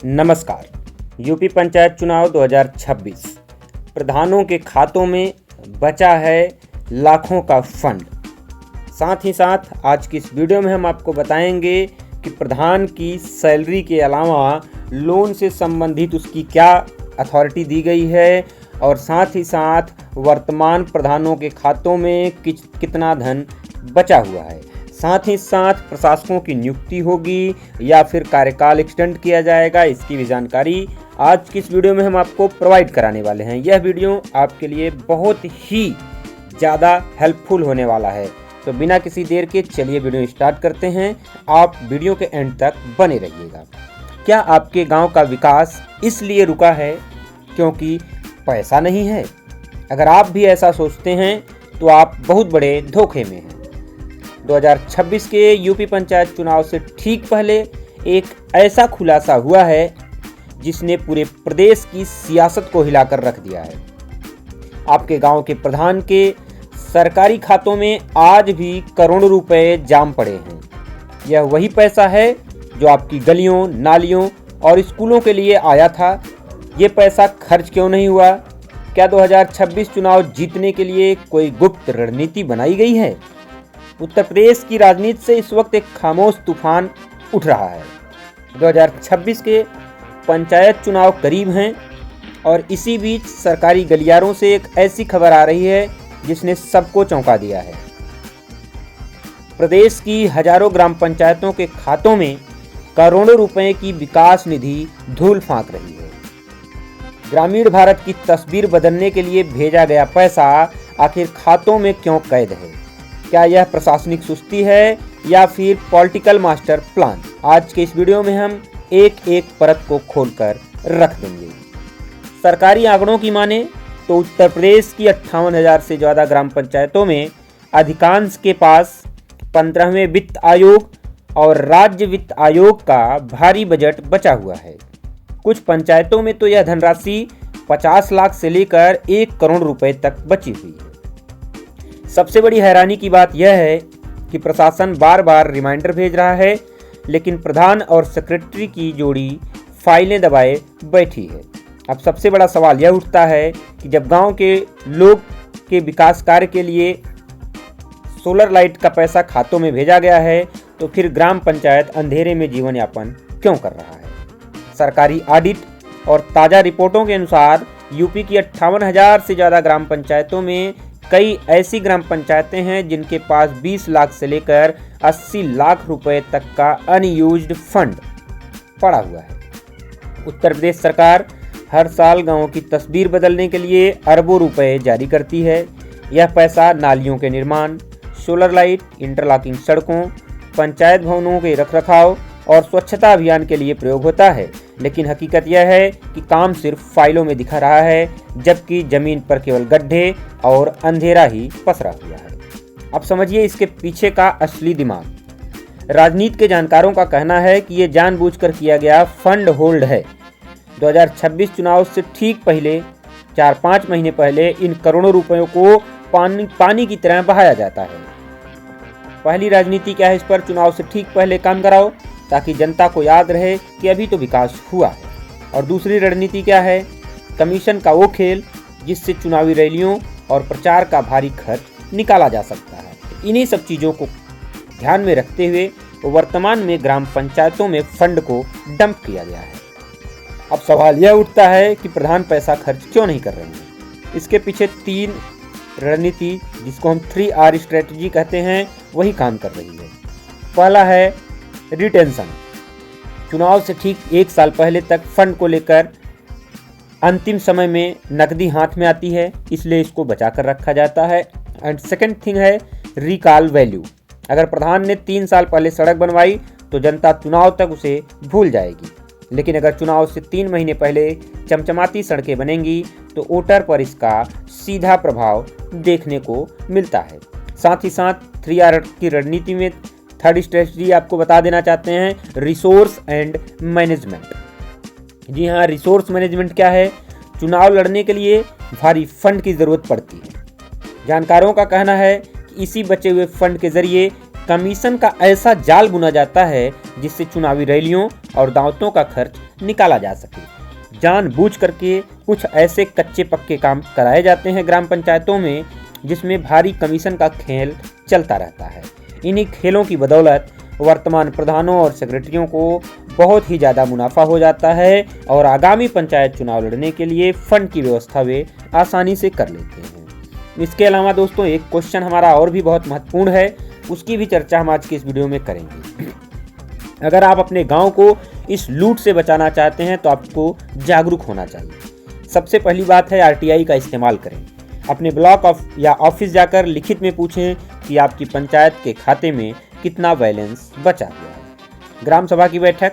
नमस्कार। यूपी पंचायत चुनाव 2026 प्रधानों के खातों में बचा है लाखों का फंड। साथ ही साथ आज की इस वीडियो में हम आपको बताएंगे कि प्रधान की सैलरी के अलावा लोन से संबंधित उसकी क्या अथॉरिटी दी गई है और साथ ही साथ वर्तमान प्रधानों के खातों में कितना धन बचा हुआ है। साथ ही साथ प्रशासकों की नियुक्ति होगी या फिर कार्यकाल एक्सटेंड किया जाएगा, इसकी भी जानकारी आज की इस वीडियो में हम आपको प्रोवाइड कराने वाले हैं। यह वीडियो आपके लिए बहुत ही ज़्यादा हेल्पफुल होने वाला है। तो बिना किसी देर के चलिए वीडियो स्टार्ट करते हैं। आप वीडियो के एंड तक बने रहिएगा। क्या आपके गांव का विकास इसलिए रुका है क्योंकि पैसा नहीं है? अगर आप भी ऐसा सोचते हैं तो आप बहुत बड़े धोखे में हैं। 2026 के यूपी पंचायत चुनाव से ठीक पहले एक ऐसा खुलासा हुआ है जिसने पूरे प्रदेश की सियासत को हिलाकर रख दिया है। आपके गांव के प्रधान के सरकारी खातों में आज भी करोड़ों रुपए जाम पड़े हैं। यह वही पैसा है जो आपकी गलियों, नालियों और स्कूलों के लिए आया था। ये पैसा खर्च क्यों नहीं हुआ? क्या 2026 चुनाव जीतने के लिए कोई गुप्त रणनीति बनाई गई है? उत्तर प्रदेश की राजनीति से इस वक्त एक खामोश तूफान उठ रहा है। 2026 के पंचायत चुनाव करीब हैं और इसी बीच सरकारी गलियारों से एक ऐसी खबर आ रही है जिसने सबको चौंका दिया है। प्रदेश की हजारों ग्राम पंचायतों के खातों में करोड़ों रुपए की विकास निधि धूल फांक रही है। ग्रामीण भारत की तस्वीर बदलने के लिए भेजा गया पैसा आखिर खातों में क्यों कैद है? क्या यह प्रशासनिक सुस्ती है या फिर पॉलिटिकल मास्टर प्लान? आज के इस वीडियो में हम एक एक परत को खोलकर रख देंगे। सरकारी आंकड़ों की माने तो उत्तर प्रदेश की 58,000 से ज़्यादा ग्राम पंचायतों में अधिकांश के पास 15वें वित्त आयोग और राज्य वित्त आयोग का भारी बजट बचा हुआ है। कुछ पंचायतों में तो यह धनराशि 50 लाख से लेकर 1 करोड़ रुपए तक बची हुई है। सबसे बड़ी हैरानी की बात यह है कि प्रशासन बार बार रिमाइंडर भेज रहा है, लेकिन प्रधान और सेक्रेटरी की जोड़ी फाइलें दबाए बैठी है। अब सबसे बड़ा सवाल यह उठता है कि जब गांव के लोग के विकास कार्य के लिए सोलर लाइट का पैसा खातों में भेजा गया है तो फिर ग्राम पंचायत अंधेरे में जीवन यापन क्यों कर रहा है? सरकारी ऑडिट और ताज़ा रिपोर्टों के अनुसार यूपी की 58,000 से ज़्यादा ग्राम पंचायतों में कई ऐसी ग्राम पंचायतें हैं जिनके पास 20 लाख से लेकर 80 लाख रुपए तक का अनयूज्ड फंड पड़ा हुआ है। उत्तर प्रदेश सरकार हर साल गांवों की तस्वीर बदलने के लिए अरबों रुपए जारी करती है। यह पैसा नालियों के निर्माण, सोलर लाइट, इंटरलॉकिंग सड़कों, पंचायत भवनों के रखरखाव और स्वच्छता अभियान के लिए प्रयोग होता है। लेकिन हकीकत यह है कि काम सिर्फ फाइलों में दिखा रहा है, जबकि जमीन पर केवल गड्ढे और अंधेरा ही पसरा हुआ है। अब समझिए इसके पीछे का असली दिमाग। राजनीति के जानकारों का कहना है कि ये जानबूझकर किया गया फंड होल्ड है। 2026 चुनाव से ठीक पहले 4-5 महीने पहले इन करोड़ों रुपयों को पानी की तरह बहाया जाता है। पहली राजनीति क्या है? इस पर चुनाव से ठीक पहले काम कराओ ताकि जनता को याद रहे कि अभी तो विकास हुआ है। और दूसरी रणनीति क्या है? कमीशन का वो खेल जिससे चुनावी रैलियों और प्रचार का भारी खर्च निकाला जा सकता है। इन्हीं सब चीज़ों को ध्यान में रखते हुए वर्तमान में ग्राम पंचायतों में फंड को डंप किया गया है। अब सवाल यह उठता है कि प्रधान पैसा खर्च क्यों नहीं कर रहे हैं? इसके पीछे 3 रणनीति, जिसको हम 3R स्ट्रेटजी कहते हैं, वही काम कर रही है। पहला है रिटेंशन। चुनाव से ठीक 1 साल पहले तक फंड को लेकर अंतिम समय में नकदी हाथ में आती है, इसलिए इसको बचा कर रखा जाता है। एंड सेकंड थिंग है रिकॉल वैल्यू। अगर प्रधान ने 3 साल पहले सड़क बनवाई तो जनता चुनाव तक उसे भूल जाएगी, लेकिन अगर चुनाव से 3 महीने पहले चमचमाती सड़कें बनेंगी तो वोटर पर इसका सीधा प्रभाव देखने को मिलता है। साथ ही साथ 3R की रणनीति में थर्ड स्ट्रेटजी आपको बता देना चाहते हैं, रिसोर्स एंड मैनेजमेंट। जी हाँ, रिसोर्स मैनेजमेंट क्या है? चुनाव लड़ने के लिए भारी फंड की ज़रूरत पड़ती है। जानकारों का कहना है कि इसी बचे हुए फंड के जरिए कमीशन का ऐसा जाल बुना जाता है जिससे चुनावी रैलियों और दावतों का खर्च निकाला जा सके। जानबूझ करके कुछ ऐसे कच्चे पक्के काम कराए जाते हैं ग्राम पंचायतों में जिसमें भारी कमीशन का खेल चलता रहता है। इन्हीं खेलों की बदौलत वर्तमान प्रधानों और सेक्रेटरियों को बहुत ही ज़्यादा मुनाफा हो जाता है और आगामी पंचायत चुनाव लड़ने के लिए फंड की व्यवस्था वे आसानी से कर लेते हैं। इसके अलावा दोस्तों एक क्वेश्चन हमारा और भी बहुत महत्वपूर्ण है, उसकी भी चर्चा हम आज की इस वीडियो में करेंगे। अगर आप अपने गांव को इस लूट से बचाना चाहते हैं तो आपको जागरूक होना चाहिए। सबसे पहली बात है आरटीआई का इस्तेमाल करें। अपने ब्लॉक या ऑफिस जाकर लिखित में पूछें कि आपकी पंचायत के खाते में कितना बैलेंस बचा हुआ है। ग्राम सभा की बैठक,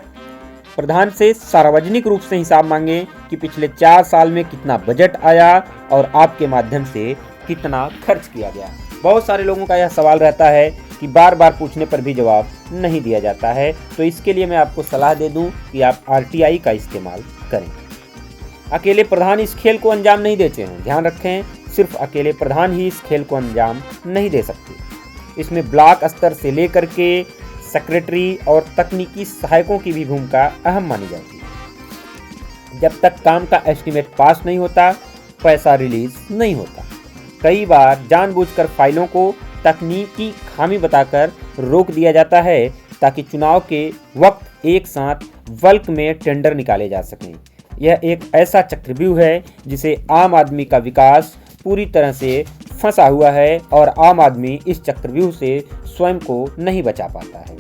प्रधान से सार्वजनिक रूप से हिसाब मांगें कि पिछले 4 साल में कितना बजट आया और आपके माध्यम से कितना खर्च किया गया। बहुत सारे लोगों का यह सवाल रहता है कि बार बार पूछने पर भी जवाब नहीं दिया जाता है, तो इसके लिए मैं आपको सलाह दे दूं कि आप आरटीआई का इस्तेमाल करें। अकेले प्रधान इस खेल को अंजाम नहीं देते हैं, ध्यान रखें, सिर्फ अकेले प्रधान ही इस खेल को अंजाम नहीं दे सकते। इसमें ब्लॉक स्तर से लेकर के सेक्रेटरी और तकनीकी सहायकों की भी भूमिका अहम मानी जाती है। जब तक काम का एस्टीमेट पास नहीं होता, पैसा रिलीज नहीं होता। कई बार जानबूझकर फाइलों को तकनीकी खामी बताकर रोक दिया जाता है ताकि चुनाव के वक्त एक साथ बल्क में टेंडर निकाले जा सकें। यह एक ऐसा चक्रव्यूह है जिसे आम आदमी का विकास पूरी तरह से फंसा हुआ है और आम आदमी इस चक्रव्यूह से स्वयं को नहीं बचा पाता है।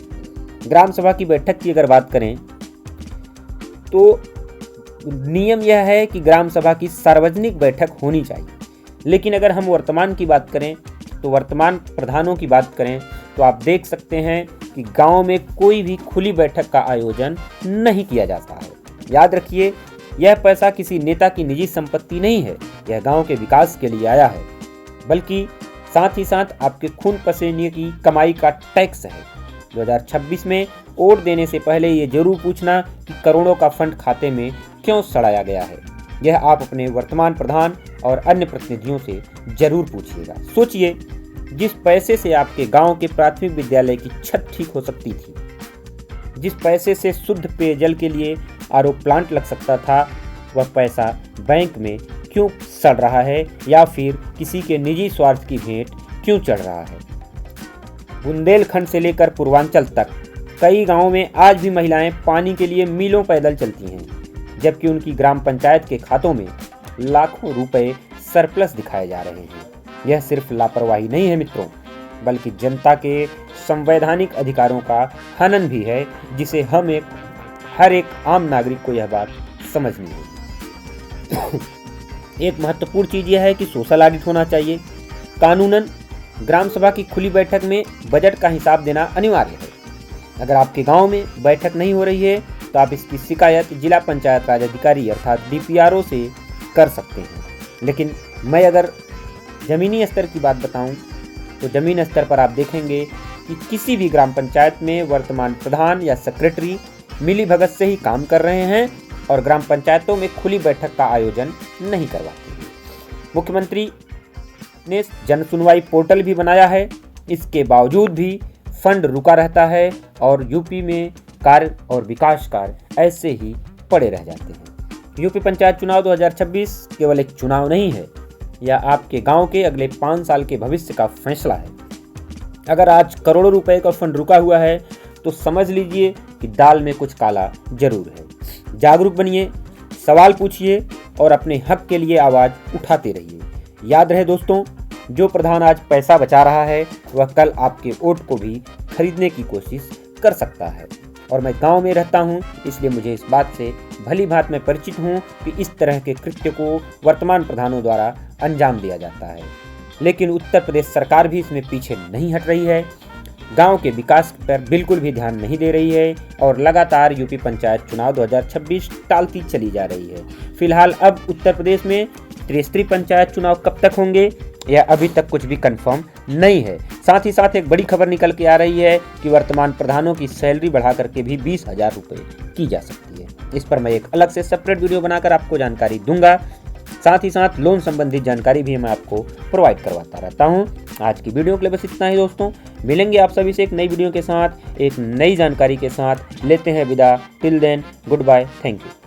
ग्राम सभा की बैठक की अगर बात करें तो नियम यह है कि ग्राम सभा की सार्वजनिक बैठक होनी चाहिए, लेकिन अगर हम वर्तमान की बात करें तो वर्तमान प्रधानों की बात करें तो आप देख सकते हैं कि गांव में कोई भी खुली बैठक का आयोजन नहीं किया जाता है। याद रखिए, यह पैसा किसी नेता की निजी संपत्ति नहीं है, यह गांव के विकास के लिए आया है, बल्कि साथ ही साथ आपके खून पसीने की कमाई का टैक्स है। 2026 में वोट देने से पहले ये जरूर पूछना कि करोड़ों का फंड खाते में क्यों सड़ाया गया है। यह आप अपने वर्तमान प्रधान और अन्य प्रतिनिधियों से जरूर पूछिएगा। सोचिए, जिस पैसे से आपके गांव के प्राथमिक विद्यालय की छत ठीक हो सकती थी, जिस पैसे से शुद्ध पेयजल के लिए आरओ प्लांट लग सकता था, वह पैसा बैंक में क्यों सड़ रहा है या फिर किसी के निजी स्वार्थ की भेंट क्यों चढ़ रहा है। बुंदेलखंड से लेकर पूर्वांचल तक कई गांवों में आज भी महिलाएं पानी के लिए मीलों पैदल चलती हैं, जबकि उनकी ग्राम पंचायत के खातों में लाखों रुपए सरप्लस दिखाए जा रहे हैं। यह सिर्फ लापरवाही नहीं है मित्रों, बल्कि जनता के संवैधानिक अधिकारों का हनन भी है, जिसे हर एक आम नागरिक को यह बात समझनी होगी। एक महत्वपूर्ण चीज यह है कि सोशल ऑडिट होना चाहिए। कानूनन ग्राम सभा की खुली बैठक में बजट का हिसाब देना अनिवार्य है। अगर आपके गांव में बैठक नहीं हो रही है तो आप इसकी शिकायत जिला पंचायत राज अधिकारी अर्थात DPRO से कर सकते हैं। लेकिन मैं अगर ज़मीनी स्तर की बात बताऊं तो ज़मीन स्तर पर आप देखेंगे कि किसी भी ग्राम पंचायत में वर्तमान प्रधान या सेक्रेटरी मिलीभगत से ही काम कर रहे हैं और ग्राम पंचायतों में खुली बैठक का आयोजन नहीं करवाते हैं। मुख्यमंत्री ने जन सुनवाई पोर्टल भी बनाया है, इसके बावजूद भी फंड रुका रहता है और यूपी में कार्य और विकास कार्य ऐसे ही पड़े रह जाते हैं। यूपी पंचायत चुनाव 2026 केवल एक चुनाव नहीं है, यह आपके गांव के अगले 5 साल के भविष्य का फैसला है। अगर आज करोड़ों रुपए का फंड रुका हुआ है तो समझ लीजिए कि दाल में कुछ काला जरूर है। जागरूक बनिए, सवाल पूछिए और अपने हक के लिए आवाज उठाते रहिए। याद रहे दोस्तों, जो प्रधान आज पैसा बचा रहा है वह कल आपके वोट को भी खरीदने की कोशिश कर सकता है। और मैं गांव में रहता हूं, इसलिए मुझे इस बात से भली भांति मैं परिचित हूं कि इस तरह के कृत्य को वर्तमान प्रधानों द्वारा अंजाम दिया जाता है। लेकिन उत्तर प्रदेश सरकार भी इसमें पीछे नहीं हट रही है, गांव के विकास पर बिल्कुल भी ध्यान नहीं दे रही है और लगातार यूपी पंचायत चुनाव 2026 टालती चली जा रही है। फिलहाल अब उत्तर प्रदेश में त्रिस्तरीय पंचायत चुनाव कब तक होंगे यह अभी तक कुछ भी कंफर्म नहीं है। साथ ही साथ एक बड़ी खबर निकल के आ रही है कि वर्तमान प्रधानों की सैलरी बढ़ा करके भी 20,000 रुपये की जा सकती है। इस पर मैं एक अलग से सेपरेट वीडियो बनाकर आपको जानकारी दूंगा। साथ ही साथ लोन संबंधित जानकारी भी मैं आपको प्रोवाइड करवाता रहता हूं। आज की वीडियो के लिए बस इतना ही दोस्तों, मिलेंगे आप सभी से एक नई वीडियो के साथ, एक नई जानकारी के साथ। लेते हैं विदा। Till then, goodbye, thank you.